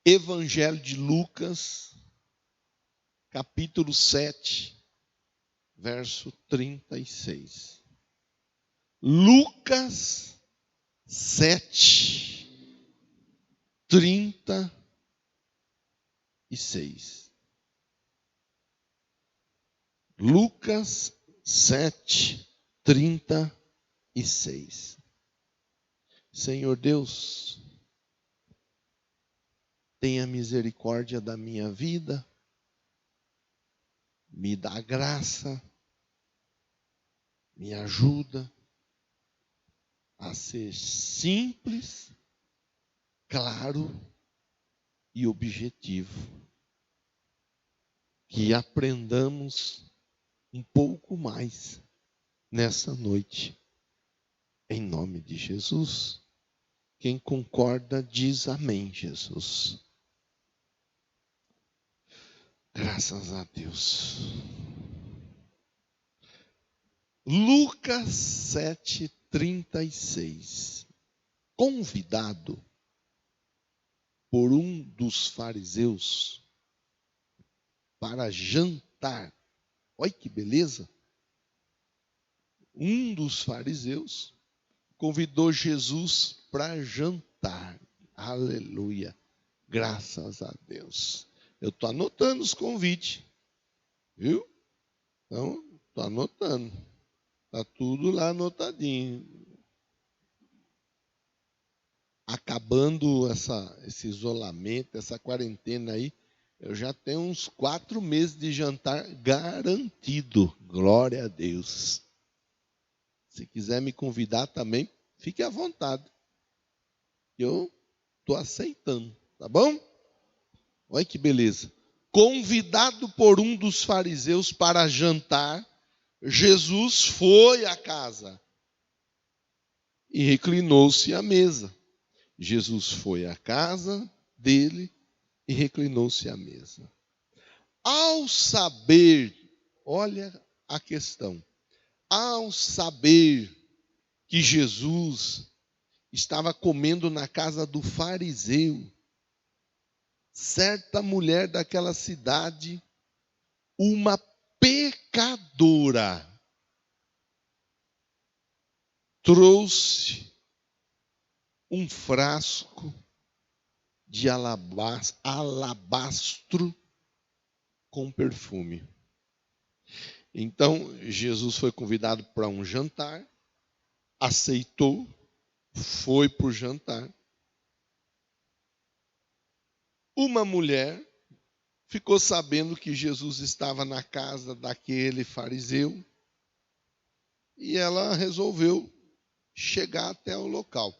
Evangelho de Lucas, capítulo 7, verso 36. Lucas 7, 36. Lucas 7, 36. Senhor Deus, tenha misericórdia da minha vida, me dá graça, me ajuda a ser simples, claro e objetivo. Que aprendamos um pouco mais nessa noite, em nome de Jesus. Quem concorda diz amém, Jesus. Graças a Deus. Lucas 7,36. Convidado por um dos fariseus para jantar. Olha que beleza! Um dos fariseus convidou Jesus para jantar. Aleluia! Graças a Deus. Eu estou anotando os convites, viu? Então, estou anotando. Está tudo lá anotadinho. Acabando esse isolamento, essa quarentena aí, eu já tenho uns 4 meses de jantar garantido. Glória a Deus. Se quiser me convidar também, fique à vontade. Eu estou aceitando, tá bom? Olha que beleza. Convidado por um dos fariseus para jantar, Jesus foi à casa e reclinou-se à mesa. Jesus foi à casa dele e reclinou-se à mesa. Ao saber, olha a questão, ao saber que Jesus estava comendo na casa do fariseu, certa mulher daquela cidade, uma pecadora, trouxe um frasco de alabastro com perfume. Então, Jesus foi convidado para um jantar, aceitou, foi para o jantar. Uma mulher ficou sabendo que Jesus estava na casa daquele fariseu e ela resolveu chegar até o local.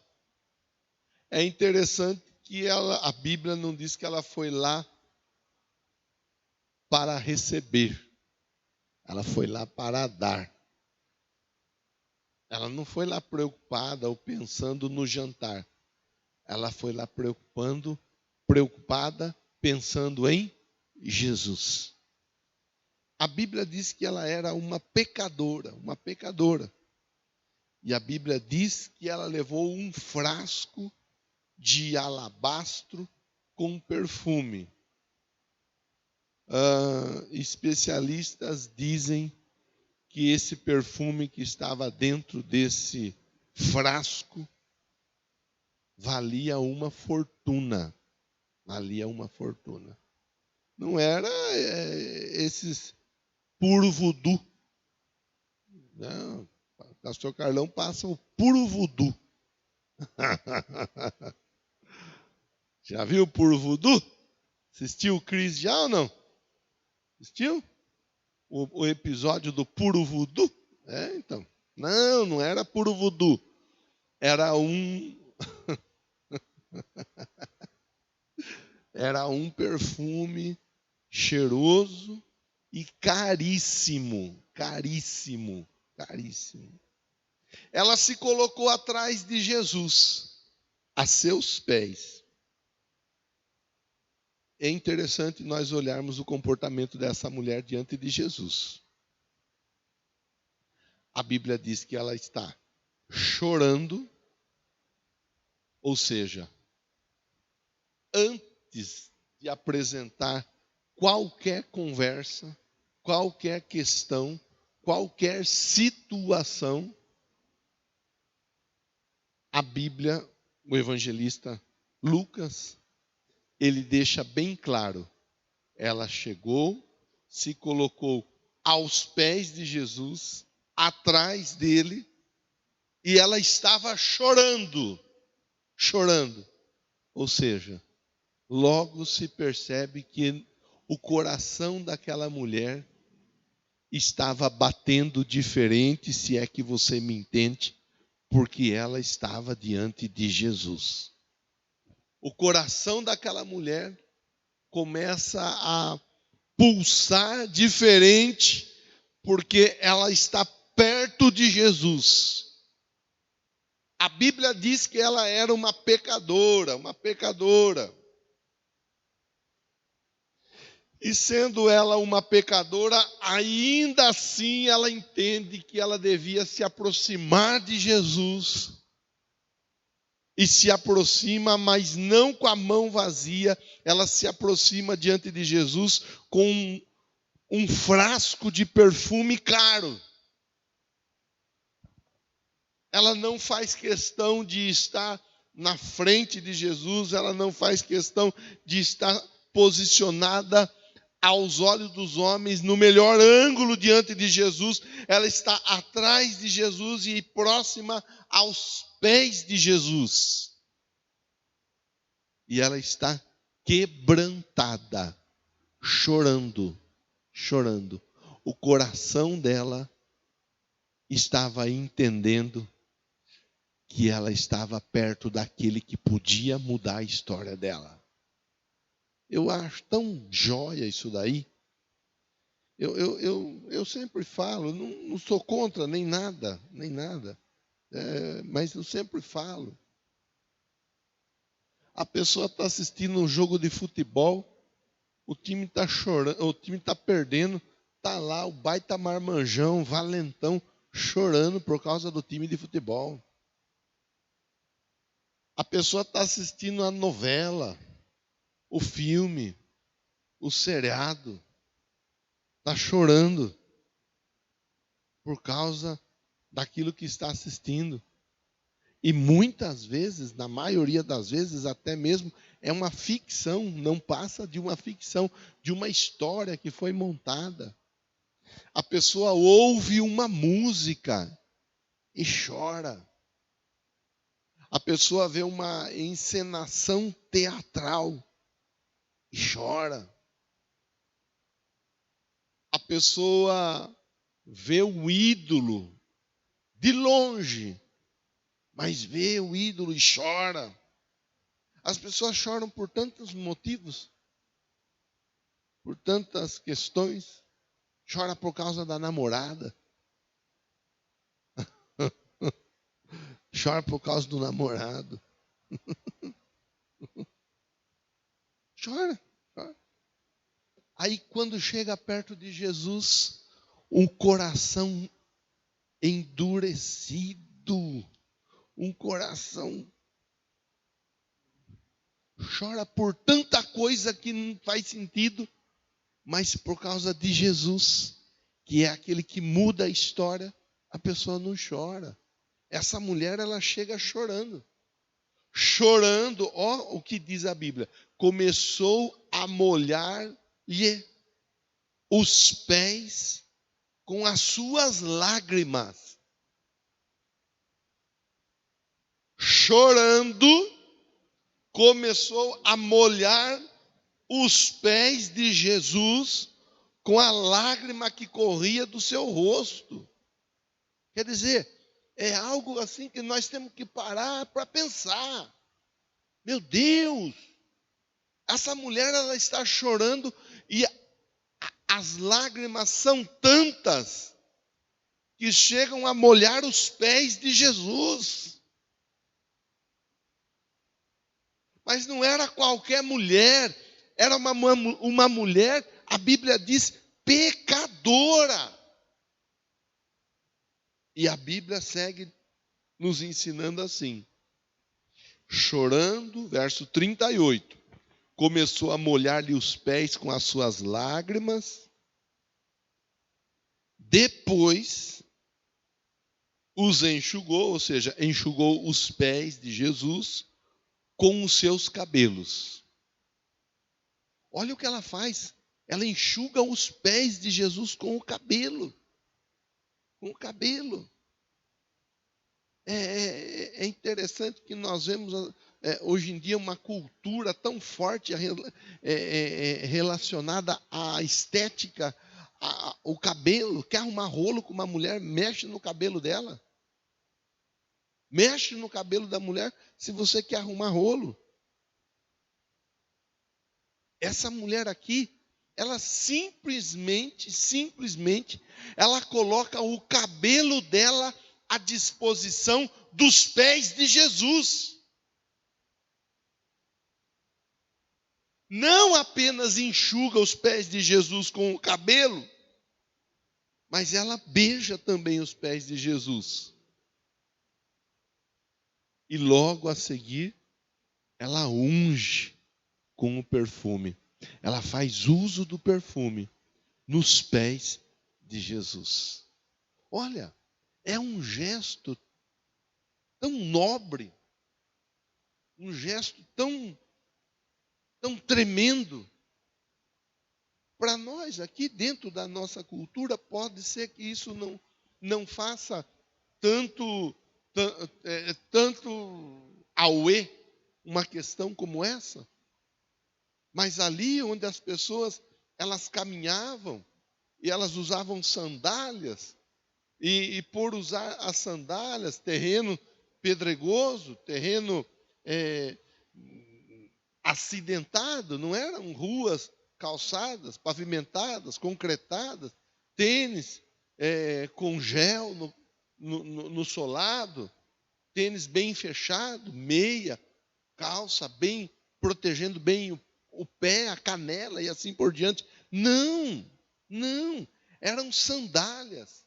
É interessante que a Bíblia não diz que ela foi lá para receber, ela foi lá para dar. Ela não foi lá preocupada ou pensando no jantar. Ela foi lá preocupada, pensando em Jesus. A Bíblia diz que ela era uma pecadora. E a Bíblia diz que ela levou um frasco de alabastro com perfume. Especialistas dizem que esse perfume que estava dentro desse frasco valia uma fortuna. Não era esses puro voodoo. Não, o pastor Carlão passa o puro voodoo. Já viu o puro voodoo? Assistiu o Chris já ou não? Assistiu? O episódio do puro voodoo? Então. Não era puro voodoo. Era um perfume cheiroso e caríssimo. Ela se colocou atrás de Jesus, a seus pés. É interessante nós olharmos o comportamento dessa mulher diante de Jesus. A Bíblia diz que ela está chorando, ou seja, antes de apresentar qualquer conversa, qualquer questão, qualquer situação, a Bíblia, o evangelista Lucas, ele deixa bem claro. Ela chegou, se colocou aos pés de Jesus, atrás dele, e ela estava chorando. Ou seja, logo se percebe que o coração daquela mulher estava batendo diferente, se é que você me entende, porque ela estava diante de Jesus. O coração daquela mulher começa a pulsar diferente, porque ela está perto de Jesus. A Bíblia diz que ela era uma pecadora. E sendo ela uma pecadora, ainda assim ela entende que ela devia se aproximar de Jesus. E se aproxima, mas não com a mão vazia, ela se aproxima diante de Jesus com um frasco de perfume caro. Ela não faz questão de estar na frente de Jesus, ela não faz questão de estar posicionada aos olhos dos homens, no melhor ângulo diante de Jesus. Ela está atrás de Jesus e próxima aos pés de Jesus. E ela está quebrantada, chorando. O coração dela estava entendendo que ela estava perto daquele que podia mudar a história dela. Eu acho tão jóia isso daí. Eu sempre falo, não sou contra nem nada, mas eu sempre falo. A pessoa está assistindo um jogo de futebol, o time está chorando, o time está perdendo, está lá o baita marmanjão, valentão, chorando por causa do time de futebol. A pessoa está assistindo a novela, o filme, o seriado, está chorando por causa daquilo que está assistindo. E muitas vezes, na maioria das vezes, até mesmo é uma ficção, não passa de uma ficção, de uma história que foi montada. A pessoa ouve uma música e chora. A pessoa vê uma encenação teatral e chora. A pessoa vê o ídolo de longe, mas vê o ídolo e chora. As pessoas choram por tantos motivos, por tantas questões. Chora por causa da namorada. Chora por causa do namorado. Chora. Aí quando chega perto de Jesus, um coração endurecido, um coração chora por tanta coisa que não faz sentido, mas por causa de Jesus, que é aquele que muda a história, a pessoa não chora. Essa mulher, ela chega chorando, ó o que diz a Bíblia, começou a molhar-lhe os pés com as suas lágrimas. Chorando, começou a molhar os pés de Jesus com a lágrima que corria do seu rosto. Quer dizer, é algo assim que nós temos que parar para pensar. Meu Deus, essa mulher, ela está chorando e as lágrimas são tantas que chegam a molhar os pés de Jesus. Mas não era qualquer mulher, era uma mulher, a Bíblia diz, pecadora. E a Bíblia segue nos ensinando assim, chorando, verso 38, começou a molhar-lhe os pés com as suas lágrimas. Depois os enxugou, ou seja, enxugou os pés de Jesus com os seus cabelos. Olha o que ela faz. Ela enxuga os pés de Jesus com o cabelo. Com o cabelo. É interessante que nós vemos hoje em dia uma cultura tão forte relacionada à estética, o cabelo. Quer arrumar rolo com uma mulher, mexe no cabelo dela. Mexe no cabelo da mulher se você quer arrumar rolo. Essa mulher aqui, ela simplesmente, ela coloca o cabelo dela à disposição dos pés de Jesus. Não apenas enxuga os pés de Jesus com o cabelo, mas ela beija também os pés de Jesus. E logo a seguir, ela unge com o perfume. Ela faz uso do perfume nos pés de Jesus. Olha, é um gesto tão nobre, um gesto tão tremendo. Para nós, aqui dentro da nossa cultura, pode ser que isso não faça tanto auê uma questão como essa. Mas ali onde as pessoas, elas caminhavam e elas usavam sandálias, e por usar as sandálias, terreno pedregoso, terreno acidentado, não eram ruas calçadas, pavimentadas, concretadas, tênis com gel no solado, tênis bem fechado, meia, calça bem, protegendo bem o pé, a canela e assim por diante. Não, eram sandálias.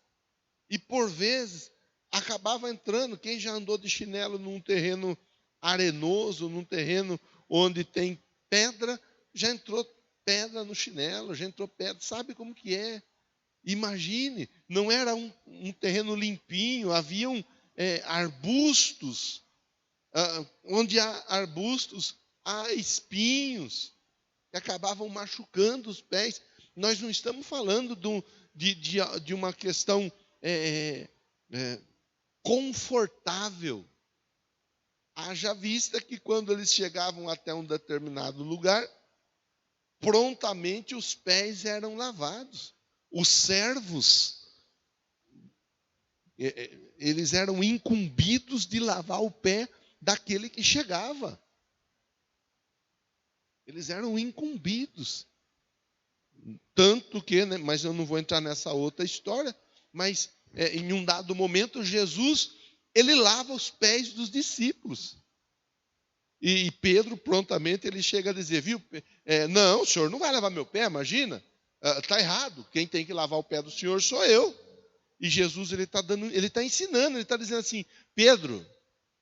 E por vezes acabava entrando, quem já andou de chinelo num terreno arenoso, num terreno onde tem pedra, já entrou pedra no chinelo, já entrou pedra, sabe como que é? Imagine, não era um terreno limpinho, haviam arbustos, onde há arbustos, há espinhos, que acabavam machucando os pés. Nós não estamos falando de uma questão confortável. Haja vista que quando eles chegavam até um determinado lugar, prontamente os pés eram lavados. Os servos, eles eram incumbidos de lavar o pé daquele que chegava. Eles eram incumbidos. Tanto que, mas eu não vou entrar nessa outra história, mas em um dado momento, Jesus, ele lava os pés dos discípulos. E Pedro, prontamente, ele chega a dizer, viu, não, o senhor não vai lavar meu pé, imagina. Está errado, quem tem que lavar o pé do senhor sou eu. E Jesus, ele está ensinando, ele está dizendo assim, Pedro,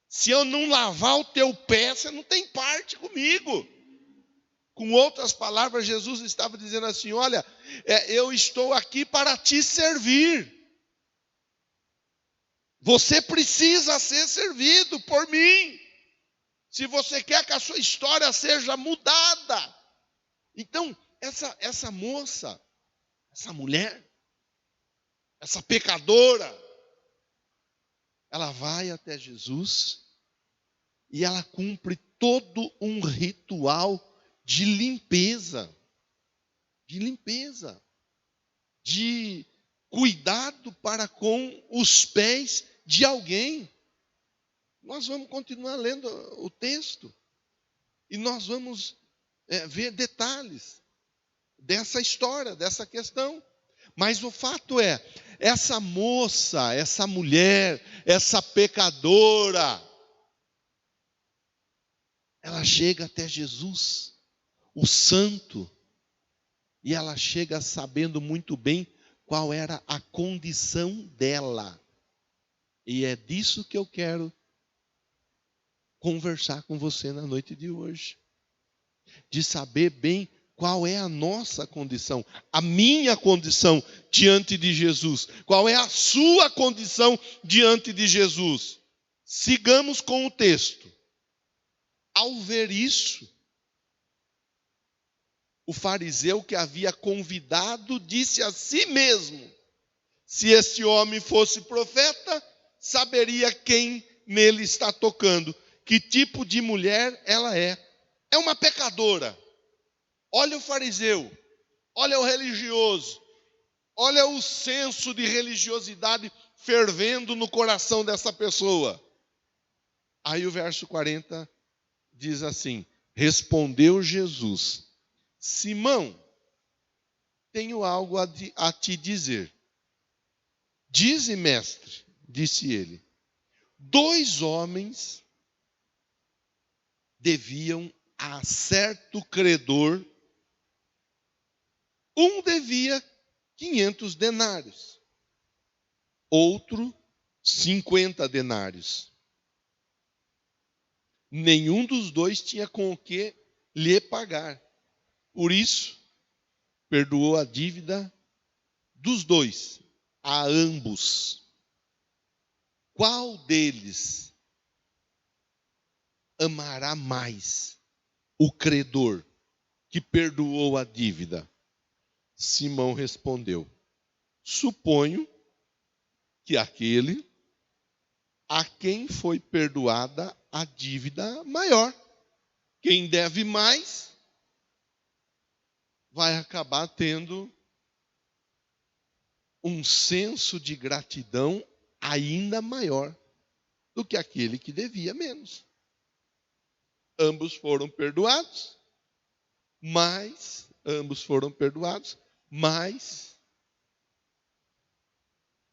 se eu não lavar o teu pé, você não tem parte comigo. Com outras palavras, Jesus estava dizendo assim, olha, eu estou aqui para te servir. Você precisa ser servido por mim. Se você quer que a sua história seja mudada. Então, essa moça, essa mulher, essa pecadora, ela vai até Jesus e ela cumpre todo um ritual de limpeza, de cuidado para com os pés de alguém. Nós vamos continuar lendo o texto e nós vamos ver detalhes dessa história, dessa questão. Mas o fato é, essa moça, essa mulher, essa pecadora, ela chega até Jesus, o santo, e ela chega sabendo muito bem qual era a condição dela. E é disso que eu quero conversar com você na noite de hoje. de saber bem qual é a nossa condição, a minha condição diante de Jesus, qual é a sua condição diante de Jesus. Sigamos com o texto. Ao ver isso, o fariseu que havia convidado disse a si mesmo: se este homem fosse profeta, saberia quem nele está tocando, que tipo de mulher ela é. É uma pecadora. Olha o fariseu, olha o religioso, olha o senso de religiosidade fervendo no coração dessa pessoa. Aí o verso 40 diz assim: respondeu Jesus: Simão, tenho algo a te dizer. Dize, mestre, disse ele. 2 homens deviam a certo credor. Um devia 500 denários, outro 50 denários. Nenhum dos dois tinha com o que lhe pagar. Por isso, perdoou a dívida dos dois, a ambos. Qual deles amará mais o credor que perdoou a dívida? Simão respondeu: suponho que aquele a quem foi perdoada a dívida maior. Quem deve mais vai acabar tendo um senso de gratidão ainda maior do que aquele que devia menos. Ambos foram perdoados, mas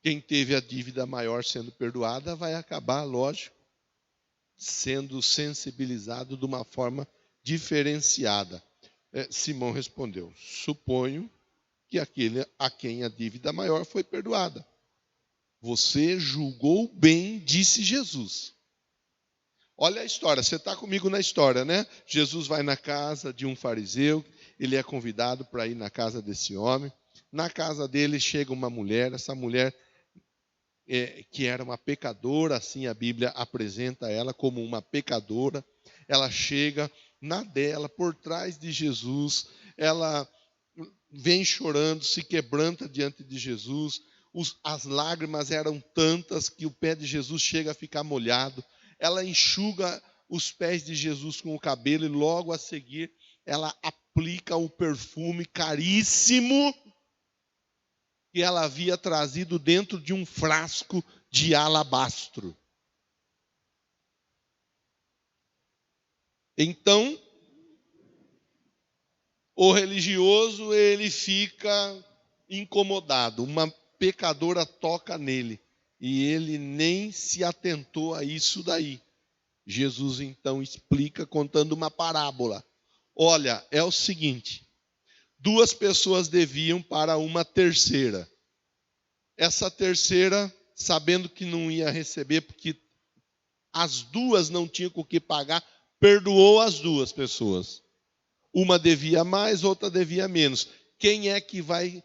quem teve a dívida maior sendo perdoada vai acabar, lógico, sendo sensibilizado de uma forma diferenciada. Simão respondeu: suponho que aquele a quem a dívida maior foi perdoada. Você julgou bem, disse Jesus. Olha a história, você está comigo na história, né? Jesus vai na casa de um fariseu, ele é convidado para ir na casa desse homem. Na casa dele chega uma mulher, essa mulher que era uma pecadora, assim a Bíblia apresenta ela como uma pecadora. Ela chega na dela, por trás de Jesus, ela vem chorando, se quebranta diante de Jesus. As lágrimas eram tantas que o pé de Jesus chega a ficar molhado. Ela enxuga os pés de Jesus com o cabelo e logo a seguir ela aplica o perfume caríssimo que ela havia trazido dentro de um frasco de alabastro. Então, o religioso, ele fica incomodado. Uma pecadora toca nele e ele nem se atentou a isso daí. Jesus então explica contando uma parábola. Olha, é o seguinte: 2 pessoas deviam para uma terceira. Essa terceira, sabendo que não ia receber, porque as 2 não tinham com o que pagar, perdoou as 2 pessoas. Uma devia mais, outra devia menos. Quem é que vai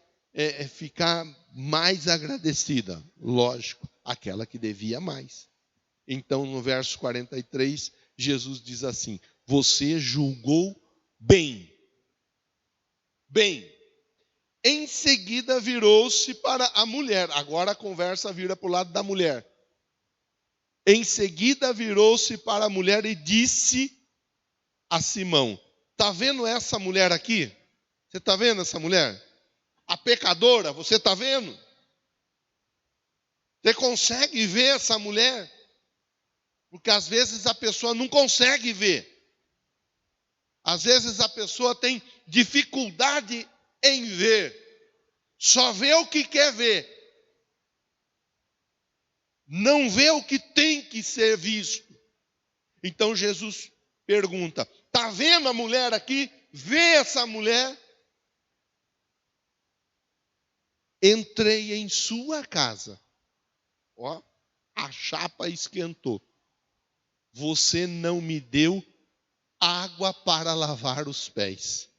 ficar mais agradecida? Lógico, aquela que devia mais. Então, no verso 43, Jesus diz assim: você julgou bem. Bem. Em seguida virou-se para a mulher. Agora a conversa vira para o lado da mulher. Em seguida virou-se para a mulher e disse a Simão: está vendo essa mulher aqui? Você está vendo essa mulher? A pecadora, você está vendo? Você consegue ver essa mulher? Porque às vezes a pessoa não consegue ver. Às vezes a pessoa tem dificuldade em ver. Só vê o que quer ver. Não vê o que tem que ser visto. Então Jesus pergunta: está vendo a mulher aqui? Vê essa mulher? Entrei em sua casa. Ó, a chapa esquentou. Você não me deu água para lavar os pés.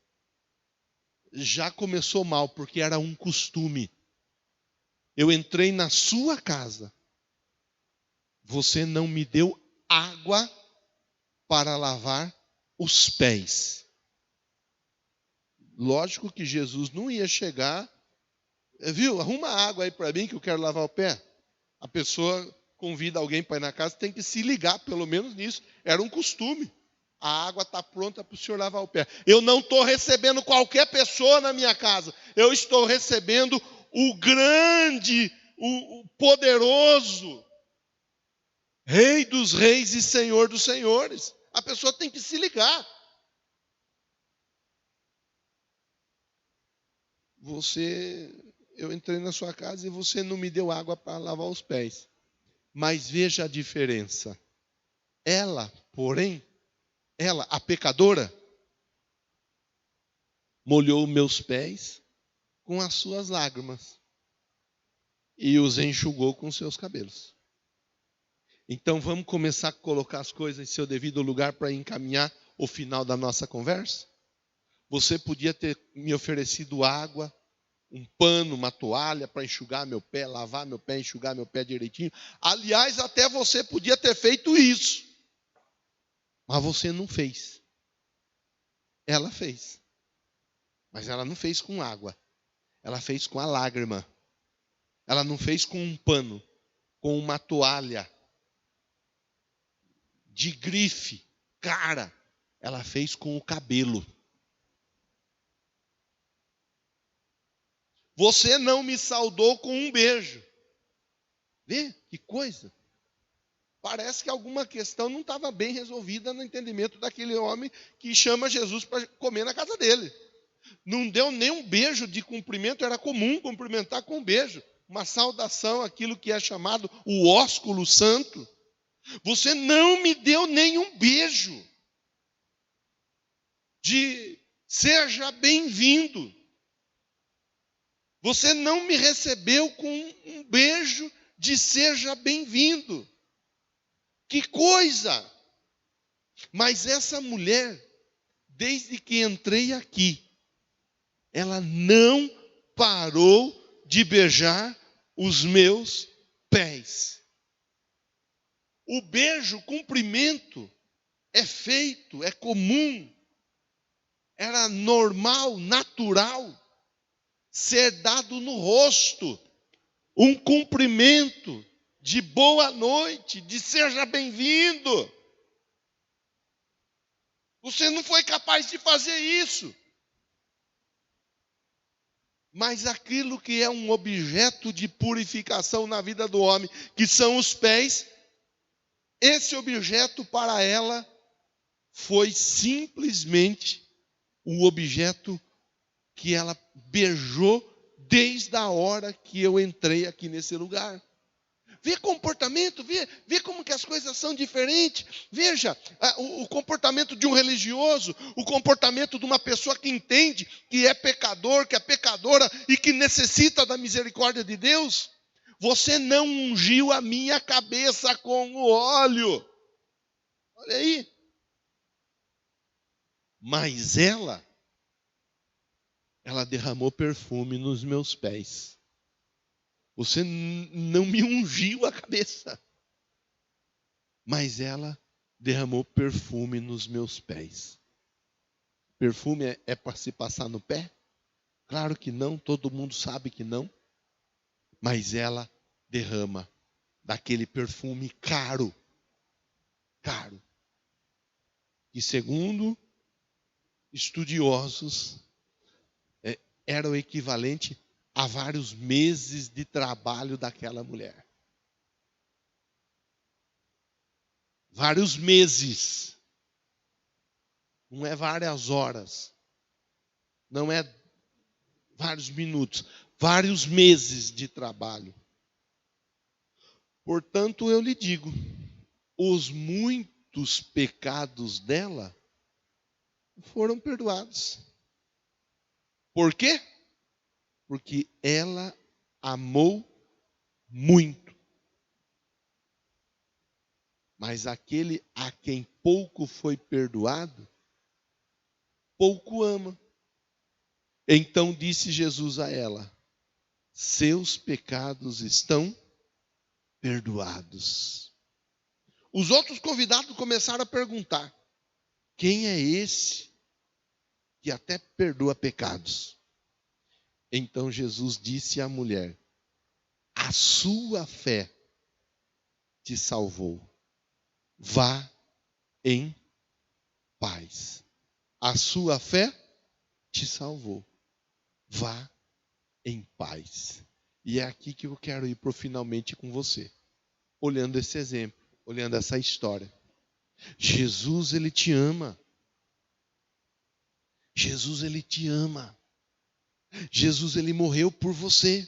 Já começou mal, porque era um costume. Eu entrei na sua casa, você não me deu água para lavar os pés. Lógico que Jesus não ia chegar, viu, arruma água aí para mim que eu quero lavar o pé. A pessoa convida alguém para ir na casa, tem que se ligar pelo menos nisso. Era um costume. A água está pronta para o senhor lavar o pé. Eu não estou recebendo qualquer pessoa na minha casa. Eu estou recebendo o grande, o poderoso, Rei dos reis e Senhor dos senhores. A pessoa tem que se ligar. Eu entrei na sua casa e você não me deu água para lavar os pés. Mas veja a diferença. Ela, porém, a pecadora, molhou meus pés com as suas lágrimas e os enxugou com seus cabelos. Então vamos começar a colocar as coisas em seu devido lugar para encaminhar o final da nossa conversa? Você podia ter me oferecido água, um pano, uma toalha para enxugar meu pé, lavar meu pé, enxugar meu pé direitinho. Aliás, até você podia ter feito isso. Mas você não fez. Ela fez. Mas ela não fez com água. Ela fez com a lágrima. Ela não fez com um pano, com uma toalha de grife, cara. Ela fez com o cabelo. Você não me saudou com um beijo. Vê que coisa. Parece que alguma questão não estava bem resolvida no entendimento daquele homem que chama Jesus para comer na casa dele. Não deu nem um beijo de cumprimento, era comum cumprimentar com um beijo. Uma saudação, aquilo que é chamado o ósculo santo. Você não me deu nenhum beijo de seja bem-vindo. Você não me recebeu com um beijo de seja bem-vindo. Que coisa! Mas essa mulher, desde que entrei aqui, ela não parou de beijar os meus pés. O beijo, o cumprimento, é feito, é comum, era normal, natural, ser dado no rosto, um cumprimento de boa noite, de seja bem-vindo. Você não foi capaz de fazer isso. Mas aquilo que é um objeto de purificação na vida do homem, que são os pés, esse objeto para ela foi simplesmente o objeto que ela beijou desde a hora que eu entrei aqui nesse lugar. Vê comportamento, vê como que as coisas são diferentes. Veja o comportamento de um religioso, o comportamento de uma pessoa que entende que é pecador, que é pecadora e que necessita da misericórdia de Deus. Você não ungiu a minha cabeça com o óleo. Olha aí. Mas ela derramou perfume nos meus pés. Você não me ungiu a cabeça. Mas ela derramou perfume nos meus pés. Perfume é para se passar no pé? Claro que não, todo mundo sabe que não. Mas ela derrama daquele perfume caro. Caro. E segundo estudiosos, era o equivalente a vários meses de trabalho daquela mulher. Vários meses. Não é várias horas. Não é vários minutos. Vários meses de trabalho. Portanto, eu lhe digo, os muitos pecados dela foram perdoados. Por quê? Porque ela amou muito. Mas aquele a quem pouco foi perdoado, pouco ama. Então disse Jesus a ela: seus pecados estão perdoados. Os outros convidados começaram a perguntar: quem é esse que até perdoa pecados? Então Jesus disse à mulher: a sua fé te salvou. Vá em paz. A sua fé te salvou. Vá em paz. E é aqui que eu quero ir para o finalmente com você. Olhando esse exemplo, olhando essa história. Jesus, Ele te ama. Jesus, Ele te ama. Jesus, Ele morreu por você.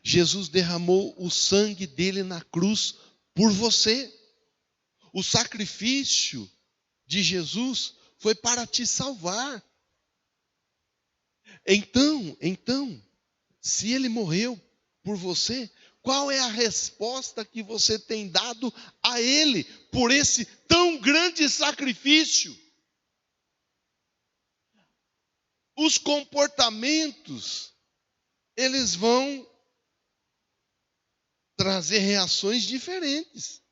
Jesus derramou o sangue dele na cruz por você. O sacrifício de Jesus foi para te salvar. Então, se ele morreu por você, qual é a resposta que você tem dado a ele por esse tão grande sacrifício? Os comportamentos, eles vão trazer reações diferentes.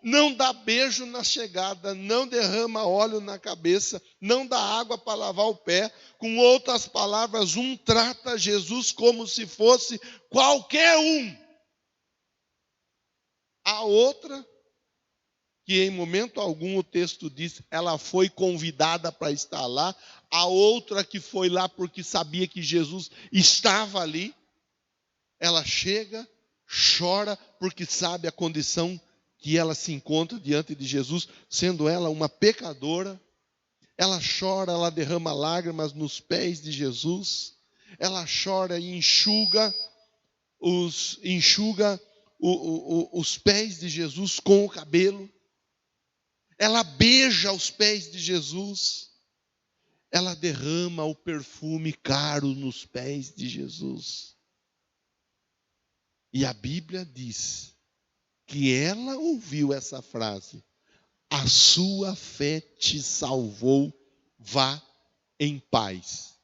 Não dá beijo na chegada, não derrama óleo na cabeça, não dá água para lavar o pé. Com outras palavras, trata Jesus como se fosse qualquer um. A outra, que em momento algum o texto diz, ela foi convidada para estar lá. A outra que foi lá porque sabia que Jesus estava ali. Ela chega, chora, porque sabe a condição que ela se encontra diante de Jesus, sendo ela uma pecadora. Ela chora, ela derrama lágrimas nos pés de Jesus. Ela chora e enxuga os pés de Jesus com o cabelo. Ela beija os pés de Jesus. Ela derrama o perfume caro nos pés de Jesus. E a Bíblia diz que ela ouviu essa frase: a sua fé te salvou, vá em paz.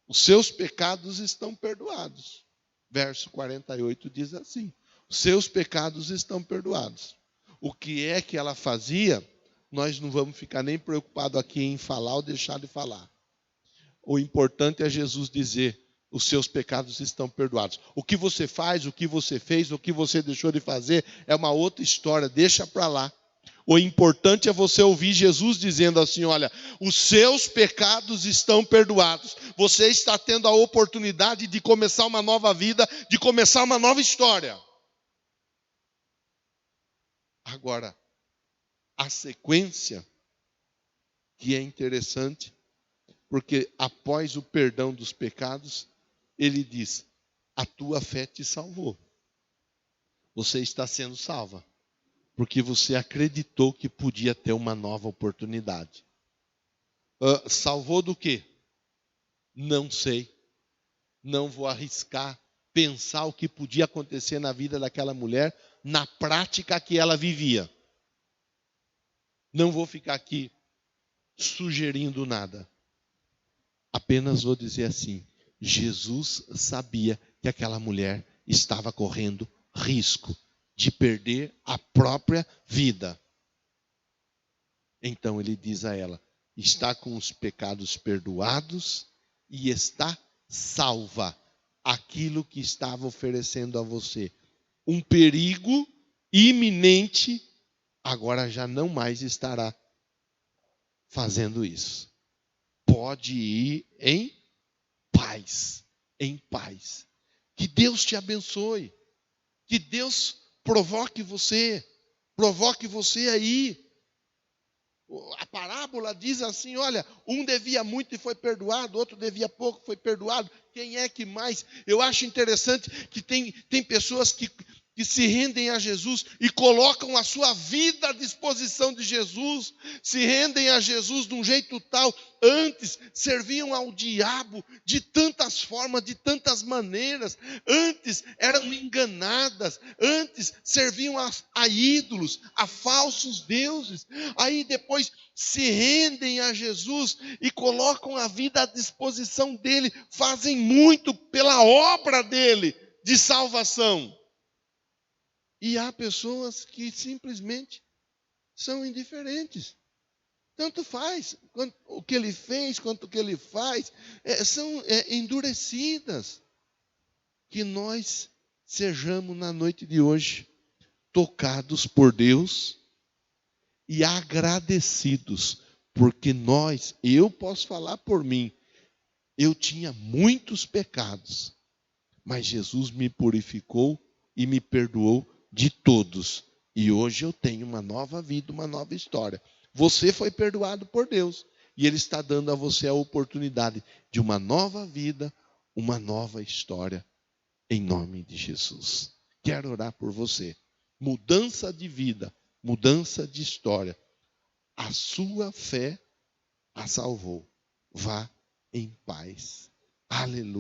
Os seus pecados estão perdoados. Verso 48 diz assim: os seus pecados estão perdoados. O que é que ela fazia? Nós não vamos ficar nem preocupados aqui em falar ou deixar de falar. O importante é Jesus dizer: os seus pecados estão perdoados. O que você faz, o que você fez, o que você deixou de fazer, é uma outra história, deixa para lá. O importante é você ouvir Jesus dizendo assim: olha, os seus pecados estão perdoados. Você está tendo a oportunidade de começar uma nova vida, de começar uma nova história. Agora, a sequência, que é interessante, porque após o perdão dos pecados, ele diz: a tua fé te salvou. Você está sendo salva, porque você acreditou que podia ter uma nova oportunidade. Salvou do quê? Não sei. Não vou arriscar pensar o que podia acontecer na vida daquela mulher, na prática que ela vivia. Não vou ficar aqui sugerindo nada. Apenas vou dizer assim: Jesus sabia que aquela mulher estava correndo risco de perder a própria vida. Então ele diz a ela: está com os pecados perdoados e está salva. Aquilo que estava oferecendo a você um perigo iminente, agora já não mais estará fazendo isso. Pode ir em paz, em paz. Que Deus te abençoe. Que Deus provoque você aí. A parábola diz assim: olha, um devia muito e foi perdoado, outro devia pouco, foi perdoado. Quem é que mais? Eu acho interessante que tem pessoas que que se rendem a Jesus e colocam a sua vida à disposição de Jesus, se rendem a Jesus de um jeito tal, antes serviam ao diabo de tantas formas, de tantas maneiras, antes eram enganadas, antes serviam a ídolos, a falsos deuses, aí depois se rendem a Jesus e colocam a vida à disposição dele, fazem muito pela obra dele de salvação. E há pessoas que simplesmente são indiferentes. Tanto faz o que ele fez quanto o que ele faz, são endurecidas. Que nós sejamos na noite de hoje tocados por Deus e agradecidos, porque eu posso falar por mim, eu tinha muitos pecados, mas Jesus me purificou e me perdoou de todos. E hoje eu tenho uma nova vida, uma nova história. Você foi perdoado por Deus. E Ele está dando a você a oportunidade de uma nova vida, uma nova história. Em nome de Jesus. Quero orar por você. Mudança de vida, mudança de história. A sua fé a salvou. Vá em paz. Aleluia.